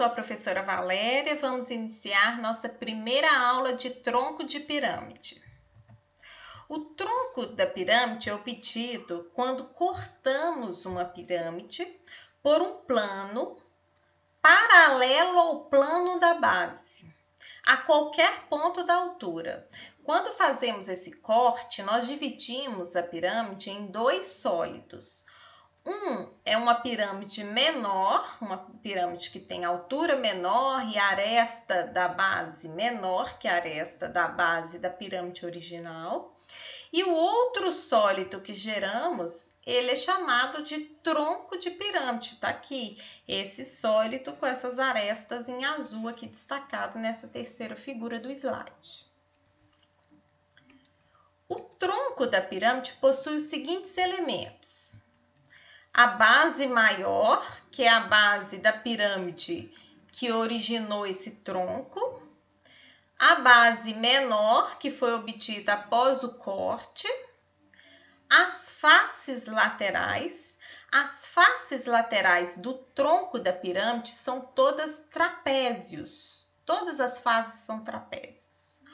a professora Valéria. Vamos iniciar nossa primeira aula de tronco de pirâmide. O tronco da pirâmide é obtido quando cortamos uma pirâmide por um plano paralelo ao plano da base, a qualquer ponto da altura. Quando fazemos esse corte, nós dividimos a pirâmide em dois sólidos. Um é uma pirâmide menor, uma pirâmide que tem altura menor e aresta da base menor que a aresta da base da pirâmide original. E o outro sólido que geramos, ele é chamado de tronco de pirâmide. Está aqui esse sólido com essas arestas em azul aqui destacado nessa terceira figura do slide. O tronco da pirâmide possui os seguintes elementos. A base maior, que é a base da pirâmide que originou esse tronco. A base menor, que foi obtida após o corte. As faces laterais. As faces laterais do tronco da pirâmide são todas trapézios. Todas as faces são trapézios.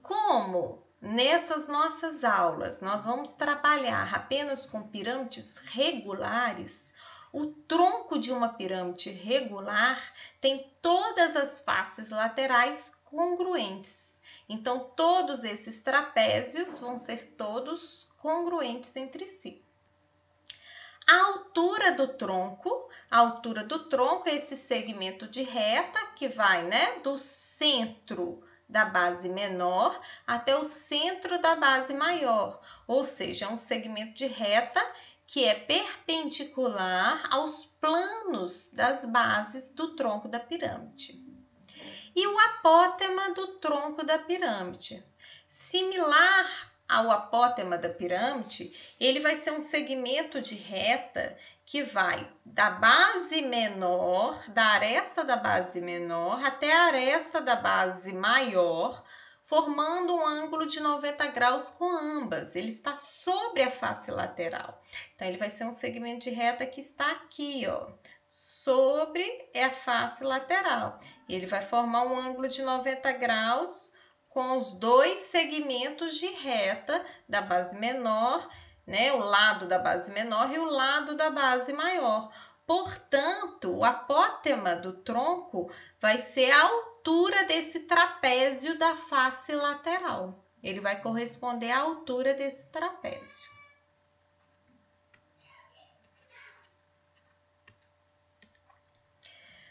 Como nessas nossas aulas nós vamos trabalhar apenas com pirâmides regulares, o tronco de uma pirâmide regular tem todas as faces laterais congruentes. Então, todos esses trapézios vão ser todos congruentes entre si. A altura do tronco é esse segmento de reta que vai, do centro da base menor até o centro da base maior, ou seja, é um segmento de reta que é perpendicular aos planos das bases do tronco da pirâmide. E o apótema do tronco da pirâmide. Similar ao apótema da pirâmide, ele vai ser um segmento de reta que vai da base menor, da aresta da base menor até a aresta da base maior, formando um ângulo de 90 graus com ambas. Ele está sobre a face lateral. Então, ele vai ser um segmento de reta que está aqui, sobre a face lateral. Ele vai formar um ângulo de 90 graus com os dois segmentos de reta da base menor, o lado da base menor e o lado da base maior. Portanto, o apótema do tronco vai ser a altura desse trapézio da face lateral. Ele vai corresponder à altura desse trapézio.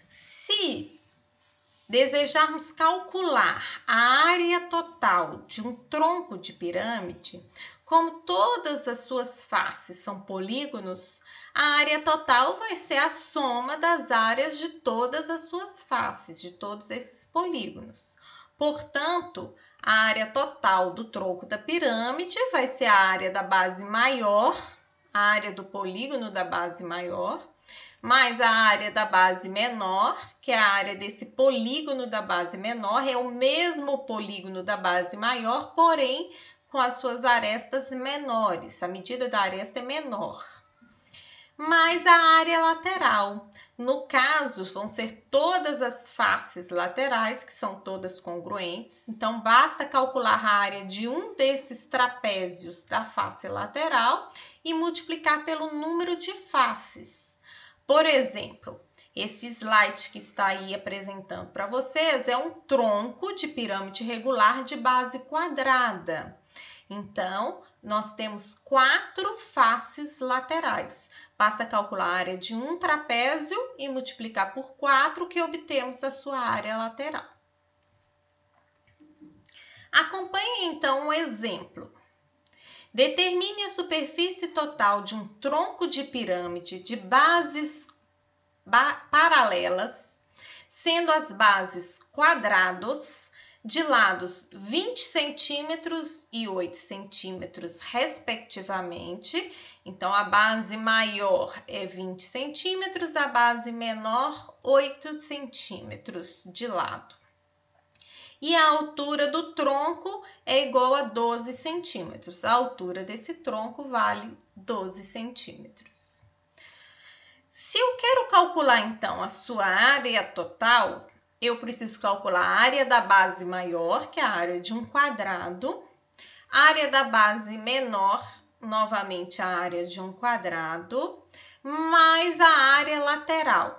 Se desejarmos calcular a área total de um tronco de pirâmide, como todas as suas faces são polígonos, a área total vai ser a soma das áreas de todas as suas faces, de todos esses polígonos. Portanto, a área total do tronco da pirâmide vai ser a área da base maior, a área do polígono da base maior, mais a área da base menor, que é a área desse polígono da base menor, é o mesmo polígono da base maior, porém com as suas arestas menores. A medida da aresta é menor. Mais a área lateral. No caso, vão ser todas as faces laterais, que são todas congruentes. Então, basta calcular a área de um desses trapézios da face lateral e multiplicar pelo número de faces. Por exemplo, esse slide que está aí apresentando para vocês é um tronco de pirâmide regular de base quadrada. Então, nós temos 4 faces laterais. Basta calcular a área de um trapézio e multiplicar por 4 que obtemos a sua área lateral. Acompanhe então um exemplo. Determine a superfície total de um tronco de pirâmide de bases paralelas, sendo as bases quadrados de lados 20 centímetros e 8 centímetros, respectivamente. Então, a base maior é 20 centímetros, a base menor 8 centímetros de lado. E a altura do tronco é igual a 12 centímetros. A altura desse tronco vale 12 centímetros. Se eu quero calcular, então, a sua área total, eu preciso calcular a área da base maior, que é a área de um quadrado, a área da base menor, novamente a área de um quadrado, mais a área lateral.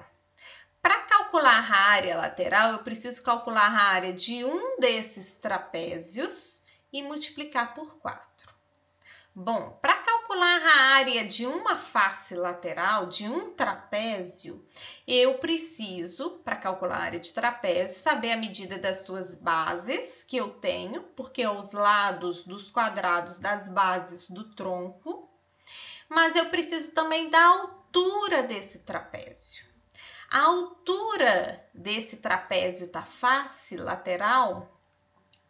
Para calcular a área lateral, eu preciso calcular a área de um desses trapézios e multiplicar por 4. Bom, para calcular a área de uma face lateral, de um trapézio, eu preciso, para calcular a área de trapézio, saber a medida das suas bases que eu tenho, porque os lados dos quadrados das bases do tronco, mas eu preciso também da altura desse trapézio. A altura desse trapézio da face lateral,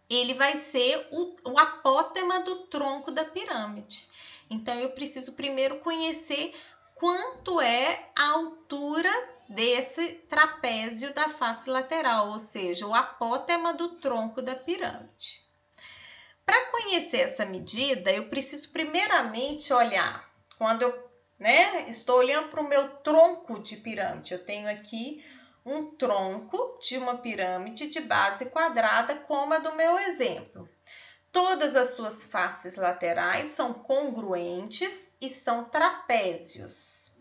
ele vai ser o apótema do tronco da pirâmide. Então, eu preciso primeiro conhecer quanto é a altura desse trapézio da face lateral, ou seja, o apótema do tronco da pirâmide. Para conhecer essa medida, eu preciso primeiramente olhar, quando eu estou olhando para o meu tronco de pirâmide, eu tenho aqui um tronco de uma pirâmide de base quadrada, como a do meu exemplo. Todas as suas faces laterais são congruentes e são trapézios.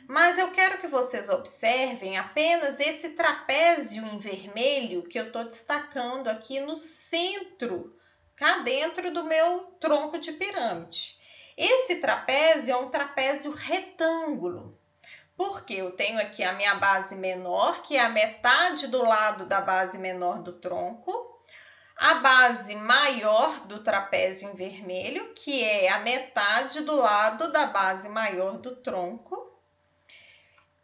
Mas eu quero que vocês observem apenas esse trapézio em vermelho que eu estou destacando aqui no centro, cá dentro do meu tronco de pirâmide. Esse trapézio é um trapézio retângulo, porque eu tenho aqui a minha base menor, que é a metade do lado da base menor do tronco, a base maior do trapézio em vermelho, que é a metade do lado da base maior do tronco.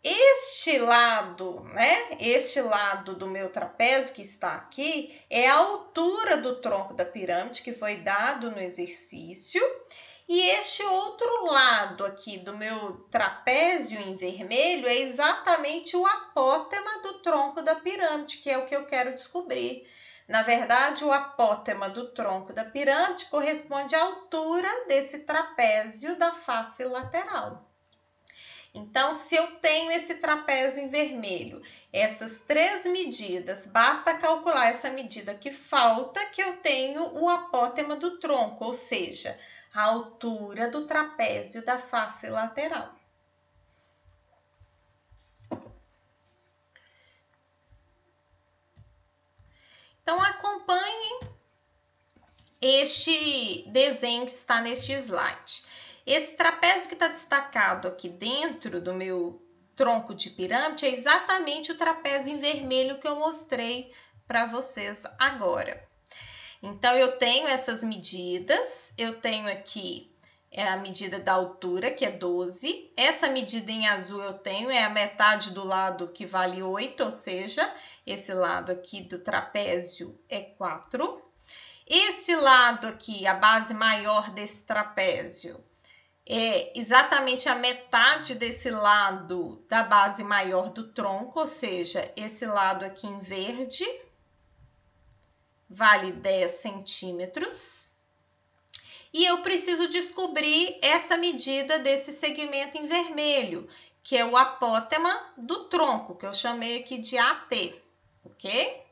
Este lado, este lado do meu trapézio que está aqui, é a altura do tronco da pirâmide, que foi dado no exercício. E este outro lado aqui do meu trapézio em vermelho é exatamente o apótema do tronco da pirâmide, que é o que eu quero descobrir. Na verdade, o apótema do tronco da pirâmide corresponde à altura desse trapézio da face lateral. Então, se eu tenho esse trapézio em vermelho, essas 3 medidas, basta calcular essa medida que falta, que eu tenho o apótema do tronco, ou seja, a altura do trapézio da face lateral. Então, acompanhem este desenho que está neste slide. Esse trapézio que está destacado aqui dentro do meu tronco de pirâmide é exatamente o trapézio em vermelho que eu mostrei para vocês agora. Então, eu tenho essas medidas, eu tenho aqui a medida da altura, que é 12. Essa medida em azul eu tenho, é a metade do lado que vale 8, ou seja, esse lado aqui do trapézio é 4. Esse lado aqui, a base maior desse trapézio, é exatamente a metade desse lado da base maior do tronco, ou seja, esse lado aqui em verde vale 10 centímetros. E eu preciso descobrir essa medida desse segmento em vermelho, que é o apótema do tronco, que eu chamei aqui de AT, ok?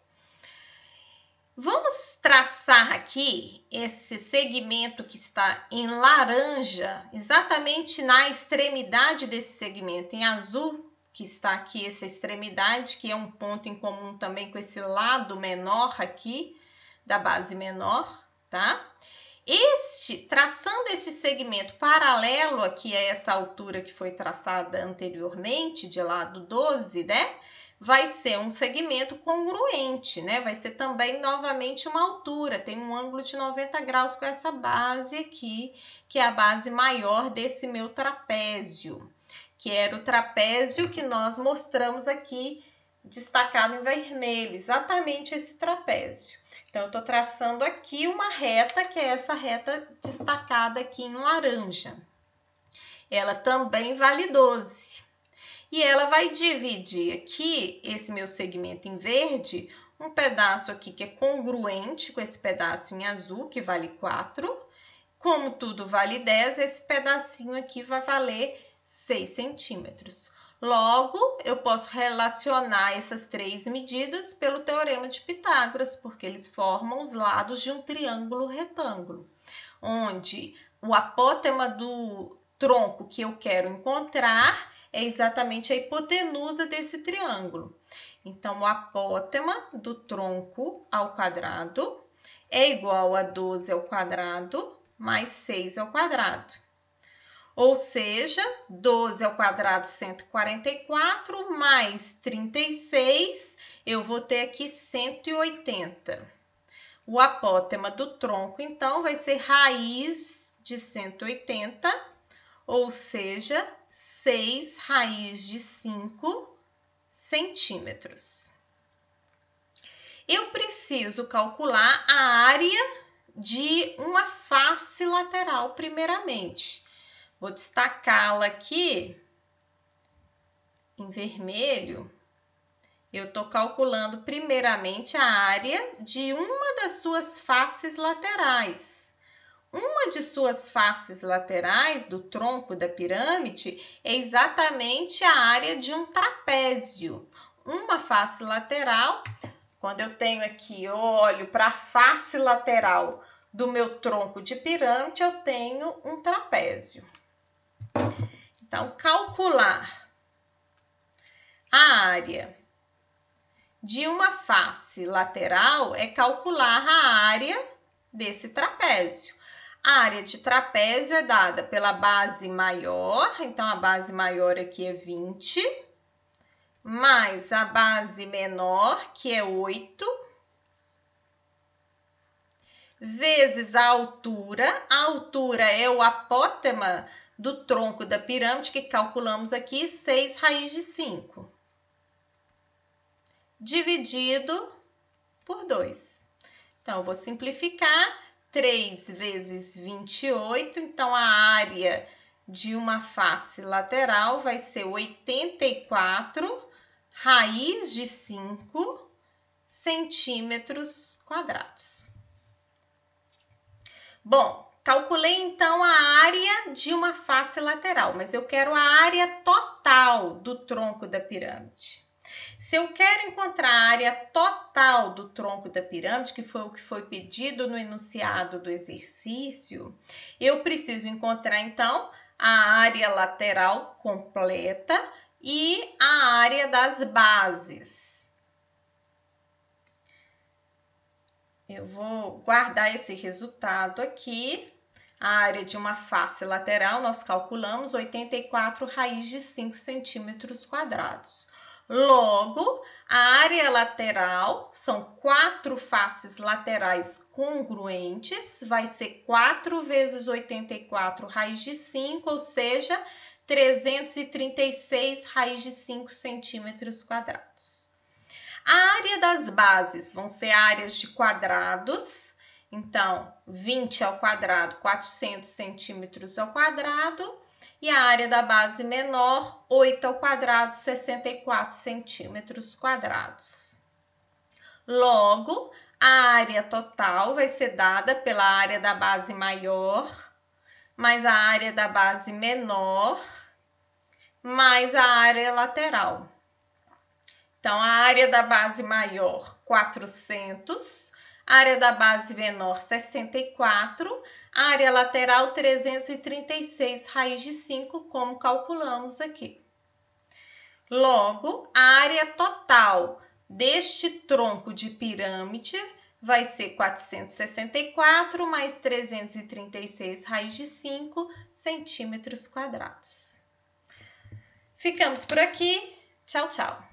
Vamos traçar aqui esse segmento que está em laranja, exatamente na extremidade desse segmento em azul, que está aqui essa extremidade, que é um ponto em comum também com esse lado menor aqui, da base menor, tá? Traçando esse segmento paralelo aqui a essa altura que foi traçada anteriormente, de lado 12, vai ser um segmento congruente, vai ser também novamente uma altura, tem um ângulo de 90 graus com essa base aqui, que é a base maior desse meu trapézio, que era o trapézio que nós mostramos aqui, destacado em vermelho, exatamente esse trapézio. Então, eu estou traçando aqui uma reta, que é essa reta destacada aqui em laranja. Ela também vale 12. E ela vai dividir aqui, esse meu segmento em verde, um pedaço aqui que é congruente com esse pedaço em azul, que vale 4. Como tudo vale 10, esse pedacinho aqui vai valer 6 centímetros. Logo, eu posso relacionar essas três medidas pelo teorema de Pitágoras, porque eles formam os lados de um triângulo retângulo, onde o apótema do tronco que eu quero encontrar é exatamente a hipotenusa desse triângulo. Então, o apótema do tronco ao quadrado é igual a 12 ao quadrado mais 6 ao quadrado. Ou seja, 12 ao quadrado, 144, mais 36, eu vou ter aqui 180. O apótema do tronco, então, vai ser raiz de 180, ou seja, 6 raiz de 5 centímetros. Eu preciso calcular a área de uma face lateral, primeiramente. Vou destacá-la aqui em vermelho. Eu estou calculando primeiramente a área de uma das suas faces laterais. Uma de suas faces laterais do tronco da pirâmide é exatamente a área de um trapézio. Uma face lateral, quando eu tenho aqui, eu olho para a face lateral do meu tronco de pirâmide, eu tenho um trapézio. Então, calcular a área de uma face lateral é calcular a área desse trapézio. A área de trapézio é dada pela base maior, então a base maior aqui é 20, mais a base menor, que é 8, vezes a altura é o apótema do tronco da pirâmide, que calculamos aqui, 6 raiz de 5, dividido por 2. Então, eu vou simplificar, 3 vezes 28, então a área de uma face lateral vai ser 84 raiz de 5 centímetros quadrados. Bom, calculei então a área de uma face lateral, mas eu quero a área total do tronco da pirâmide. Se eu quero encontrar a área total do tronco da pirâmide, que foi o que foi pedido no enunciado do exercício, eu preciso encontrar então a área lateral completa e a área das bases. Eu vou guardar esse resultado aqui. A área de uma face lateral, nós calculamos 84 raiz de 5 centímetros quadrados. Logo, a área lateral são 4 faces laterais congruentes, vai ser 4 vezes 84 raiz de 5, ou seja, 336 raiz de 5 centímetros quadrados. A área das bases vão ser áreas de quadrados, então 20 ao quadrado, 400 centímetros ao quadrado, e a área da base menor, 8 ao quadrado, 64 centímetros quadrados. Logo, a área total vai ser dada pela área da base maior, mais a área da base menor, mais a área lateral. Então, a área da base maior, 400, a área da base menor, 64, a área lateral, 336 raiz de 5, como calculamos aqui. Logo, a área total deste tronco de pirâmide vai ser 464 mais 336 raiz de 5 centímetros quadrados. Ficamos por aqui. Tchau, tchau.